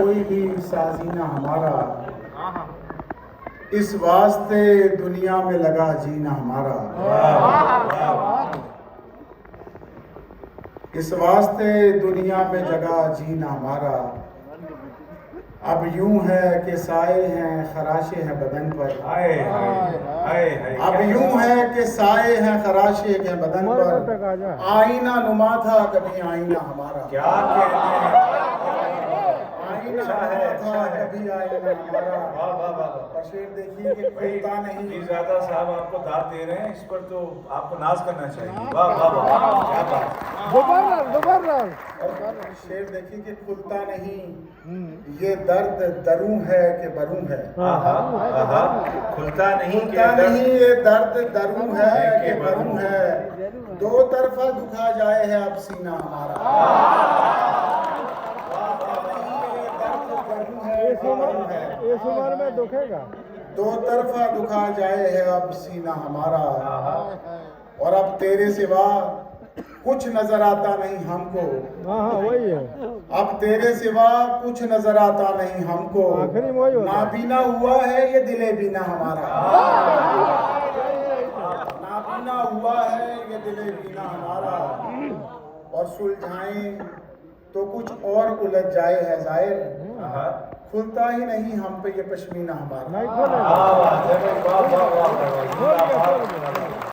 کوئی بھی سازینا ہمارا، اس واسطے دنیا میں لگا جینا ہمارا، اس واسطے دنیا میں جگہ جینا ہمارا۔ اب یوں ہے کہ سائے ہیں خراشے ہیں بدن پر، اب یوں ہے کہ سائے ہیں خراشے ہیں بدن پر، آئینہ نما تھا کبھی آئینہ ہمارا، کیا کہتے ہیں؟ آئینہ نما تھا کبھی آئینہ ہمارا۔ اور شعر دیکھیے کہ کھلتا نہیں، پیرزادہ صاحب آپ کو داد دے رہے ہیں، اس پر تو آپ کو ناز کرنا چاہیے۔ واہ واہ واہ، کیا بات! اور شعر دیکھیے کہ کھلتا نہیں، یہ درد دروں ہے کہ بروں ہے، کھلتا نہیں کہ کھلتا نہیں یہ درد دروں ہے کہ بروں ہے، دو طرفہ دکھا جائے ہے اب سینہ ہمارا۔ اس عمر میں دکھے گا، دو طرفہ دکھا جائے ہے اب سینہ ہمارا، اور اب تیرے سوا کچھ نظر آتا نہیں ہم کو، وہی ہے، اب تیرے سوا کچھ نظر آتا نہیں ہم کو، آخری وہی ہوتا ہے۔ نابینا ہوا ہے یہ دل بینا ہمارا، نابینا ہوا ہے یہ دل بینا ہمارا، اور سلجھائیں تو کچھ اور الجھ جائے ہے ظاہر، کھلتا ہی نہیں ہم پہ یہ پشمینہ ہمارا۔ نہیں کھولے گا، واہ واہ واہ واہ واہ، کھول کے